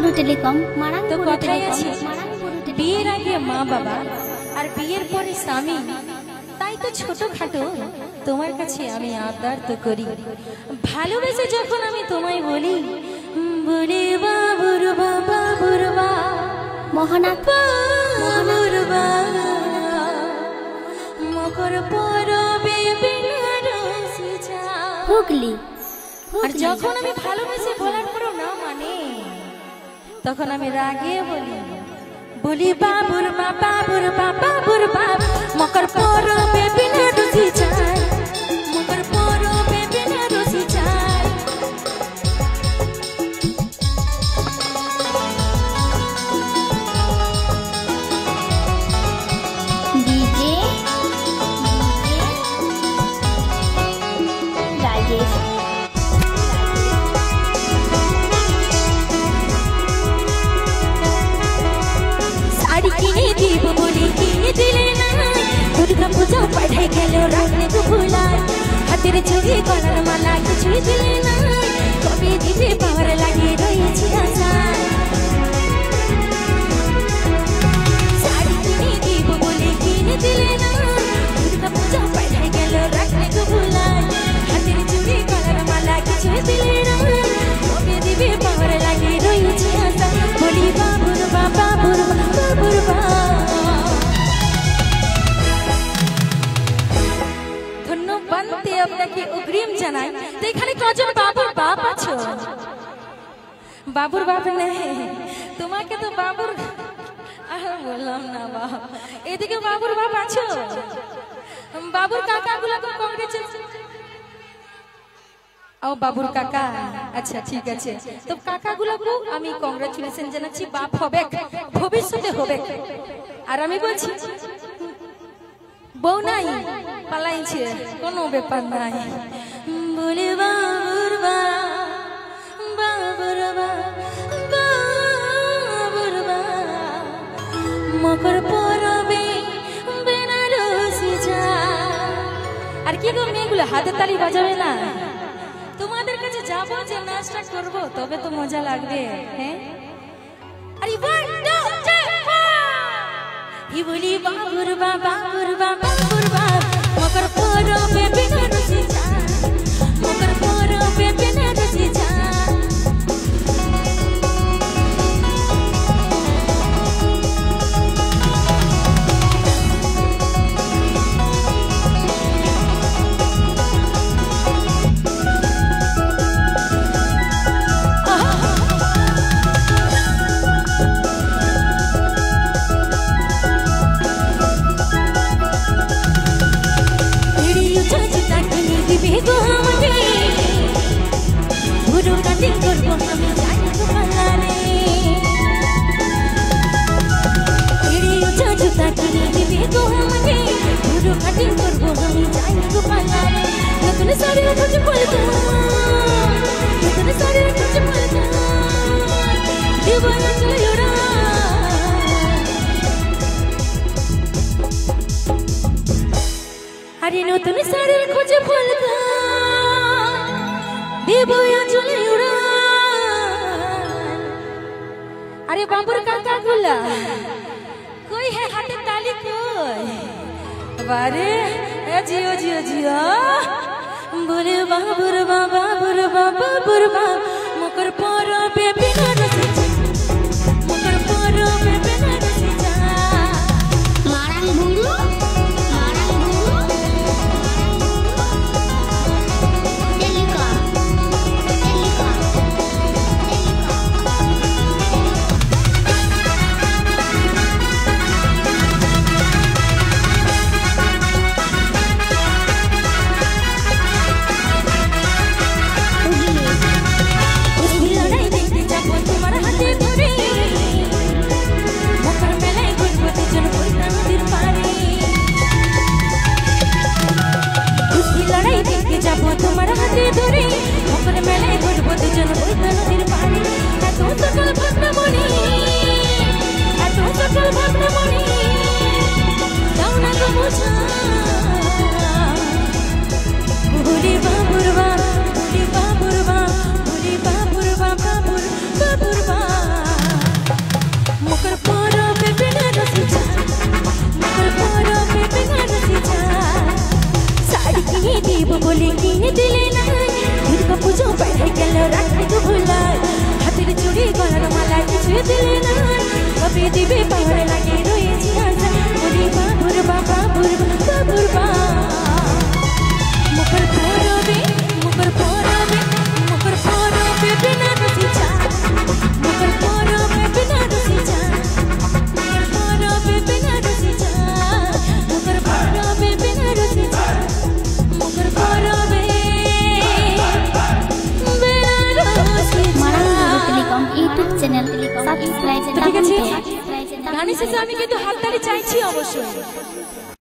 মারাংপুরু telecom তো কথাই আছে বিয়ের আগে মা বাবা আর বিয়ের পরে স্বামী, তাই তো ছোটখাটো তোমার কাছে আমি আবদার তো করি। ভালোবেসে যখন আমি তোমায় বলি, বলে বাবুর বাবা বুরবা মহানাথ বুরবা মকর পরবে বেনারসি যা। হুগলি। আর যখন আমি ভালোবেসে বলার পরও না মানে, তখন আমি রাগে বলি বাবুর বাবা বুরবা বাবুর বাবা মকর পরবে বেনারসি যায়, মকর পরবে বেনারসি যায়। ডিজে রাজেশ। শাড়ি কিনে দিব বলে কিনে দিলে না, দুর্গা পূজা পাঠাই গেল রাখলে তো ভুলায়, হাতের চুড়ি গলার মালা কিছুই দিলে না, কবে দিবে পাওয়ার লাগিয়ে রয়েছি আশায়। শাড়ি কিনে দিব বলে কিনে দিলে না, দুর্গা পূজা পাঠাই গেল রাখলে তো ভুলায়, হাতের চুড়ি গলার মালা কিছুই দিলে না, কবে দিবে পাওয়ার লাগিয়ে রয়েছি আশায়। বলি বাবুর বাবা বুরবা বাবুর বাবা। ধন্যবাদ আপনাকে অগ্রিম জানাই। তো এখানে কজন বাবুর বাপ আছো? বাবুর বাপ নেই, তোমাকে তো বাবুর বললাম না বাপ, এদিকে বাবুর বাপ আছো? বাবুর কাকাগুলোকে কংগ্রেচুলেশন। ও বাবুর কাকা, আচ্ছা ঠিক আছে। তো কাকাগুলোকে আমি কংগ্রেচুলেশন জানাচ্ছি, বাপ হবে ভবিষ্যতে হবে। আর আমি বলছি বউ নাই পালাইছে, কোনো ব্যাপার নাই। বলে বাবুর বা বাবুর বা বাবুর বা মকর পরবে বেনারসি যায়। আর কি গো মেয়েগুলো হাতের তালি বাজাবে না? তোমাদের কাছে যাবো যে নাচটা করবো, তবে তো মজা লাগবে। হ্যাঁ আরে হি বলি বাবুর বাবা বুরবা বাবুর বাবা মকর পরবে বেনারসি যায়, মকর পরবে বেনারসি যায়। আরে নতুন শাড়ির খোঁজে ফলকা দেব চলে উড়া। আরে বাবুর কাকা গুলা কই হে, হাতে তালি কই? বারে জিও জিও জিও বলে বাবুর বাবা বুরবা বাবুর বাবা মকর পরবে বেনারসি যায়, মকর পরবে বেনারসি যায়। মারাংপুরু টেলিকম বাবুর রাখতে তো ভুলাই হাতের চুড়ি গলার মালা কিছু দিলে না কবে দিবে পাহাড় লাগে রয়েছি আশা বলি বাবুর বা বাবুর বা বাবুর বা মুখর পরবে মুখর পরবে মুখর পরবে বিনা রসি চা মুখর পরবে বিনা রসি চা মুখর পরবে বিনা রসি চা মুখর পরবে বিনা রসি চা মুখর পরবে ইউটিউব চ্যানেল সাবস্ক্রাইব ঠিক আছে গানের শেষে আমি কিন্তু হাততালি চাইছি অবশ্যই।